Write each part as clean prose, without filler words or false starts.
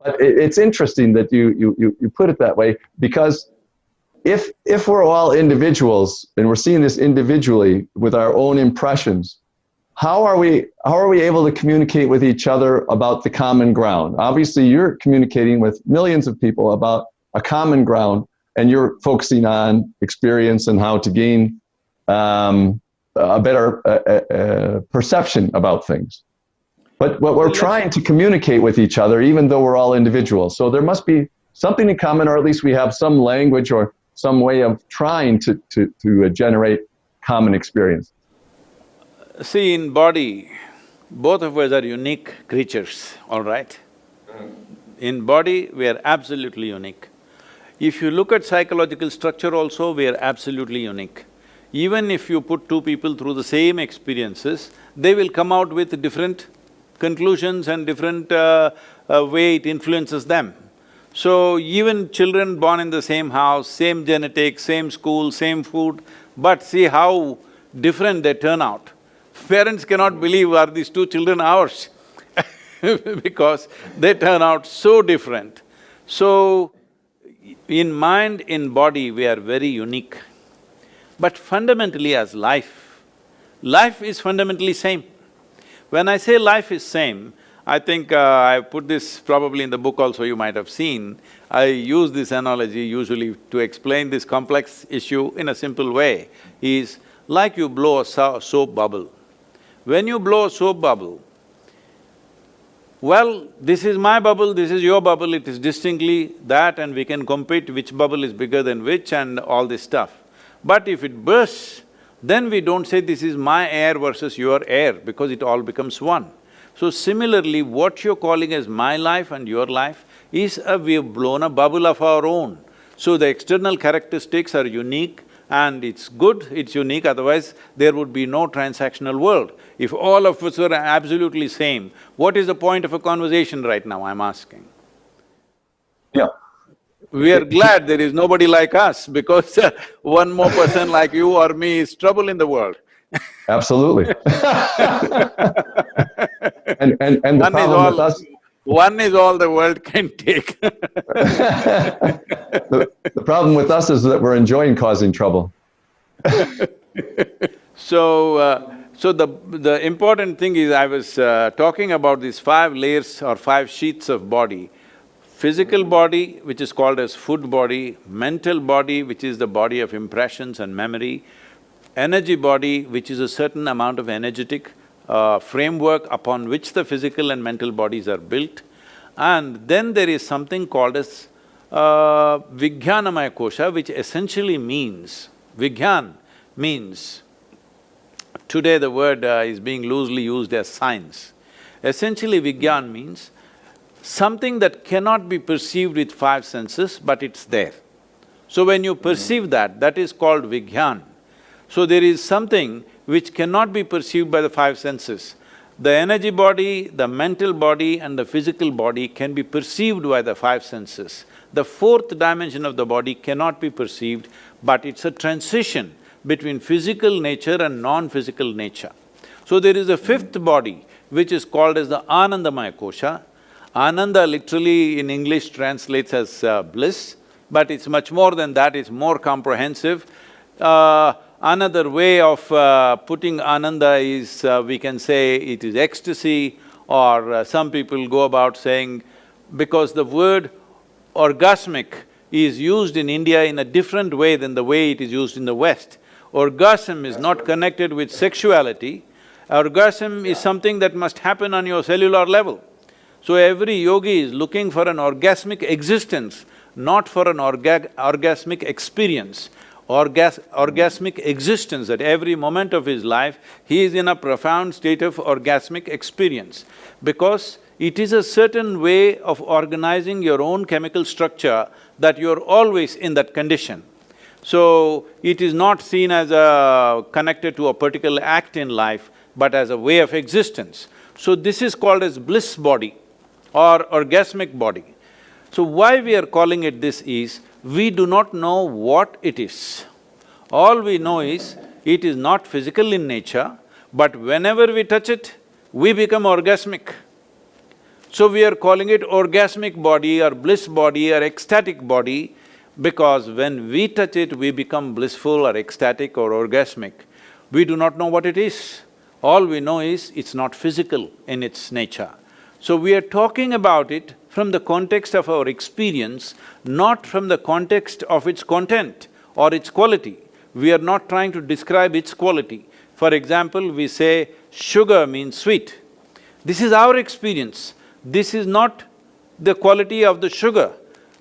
But it's interesting that you put it that way, because if we're all individuals and we're seeing this individually with our own impressions, how are we able to communicate with each other about the common ground? Obviously, you're communicating with millions of people about a common ground, and you're focusing on experience and how to gain a better perception about things. But we're trying to communicate with each other, even though we're all individuals. So there must be something in common, or at least we have some language or some way of trying to generate common experience. See, in body, both of us are unique creatures, all right? In body, we are absolutely unique. If you look at psychological structure also, we are absolutely unique. Even if you put two people through the same experiences, they will come out with different conclusions and different way it influences them. So even children born in the same house, same genetics, same school, same food, but see how different they turn out. Parents cannot believe, are these two children ours? Because they turn out so different. So, in mind, in body, we are very unique. But fundamentally as life is fundamentally same. When I say life is same, I think I put this probably in the book also, you might have seen. I use this analogy usually to explain this complex issue in a simple way, is like you blow a soap bubble. When you blow a soap bubble, well, this is my bubble, this is your bubble, it is distinctly that, and we can compete which bubble is bigger than which and all this stuff. But if it bursts, then we don't say this is my air versus your air, because it all becomes one. So similarly, what you're calling as my life and your life is we have blown a bubble of our own. So the external characteristics are unique, and it's good, it's unique, otherwise there would be no transactional world. If all of us were absolutely same, what is the point of a conversation right now, I'm asking? Yeah. We are glad there is nobody like us, because one more person like you or me is trouble in the world. Absolutely. and the problem with us… One is all the world can take. The problem with us is that we're enjoying causing trouble. So the important thing is, I was talking about these 5 layers or 5 sheets of body. Physical body, which is called as food body; mental body, which is the body of impressions and memory; energy body, which is a certain amount of energetic framework upon which the physical and mental bodies are built. And then there is something called as Vijnanamaya Kosha, which essentially means… Vijnan means… Today the word is being loosely used as science. Essentially, Vijnan means something that cannot be perceived with 5 senses, but it's there. So when you perceive that, that is called Vijnan. So there is something which cannot be perceived by the 5 senses. The energy body, the mental body and the physical body can be perceived by the 5 senses. The 4th dimension of the body cannot be perceived, but it's a transition between physical nature and non-physical nature. So there is a 5th body, which is called as the Anandamaya Kosha. Ananda literally in English translates as bliss, but it's much more than that, it's more comprehensive. Another way of putting Ananda is, we can say it is ecstasy, or some people go about saying… because the word orgasmic is used in India in a different way than the way it is used in the West. Orgasm is not connected with sexuality, orgasm is something that must happen on your cellular level. So every yogi is looking for an orgasmic existence, not for an orgasmic experience. Orgasmic existence, at every moment of his life, he is in a profound state of orgasmic experience, because it is a certain way of organizing your own chemical structure that you're always in that condition. So, it is not seen as connected to a particular act in life, but as a way of existence. So this is called as bliss body or orgasmic body. So why we are calling it this is, we do not know what it is. All we know is, it is not physical in nature, but whenever we touch it, we become orgasmic. So we are calling it orgasmic body or bliss body or ecstatic body because when we touch it, we become blissful or ecstatic or orgasmic. We do not know what it is. All we know is it's not physical in its nature. So we are talking about it from the context of our experience, not from the context of its content or its quality. We are not trying to describe its quality. For example, we say sugar means sweet. This is our experience. This is not the quality of the sugar.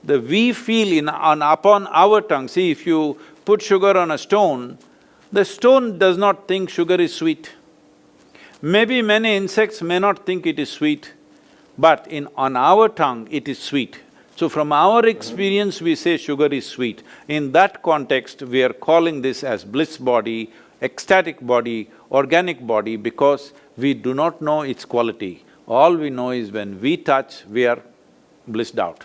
We feel upon our tongue. See, if you put sugar on a stone, the stone does not think sugar is sweet. Maybe many insects may not think it is sweet, but on our tongue it is sweet. So from our experience we say sugar is sweet. In that context, we are calling this as bliss body, ecstatic body, organic body because we do not know its quality. All we know is when we touch, we are blissed out.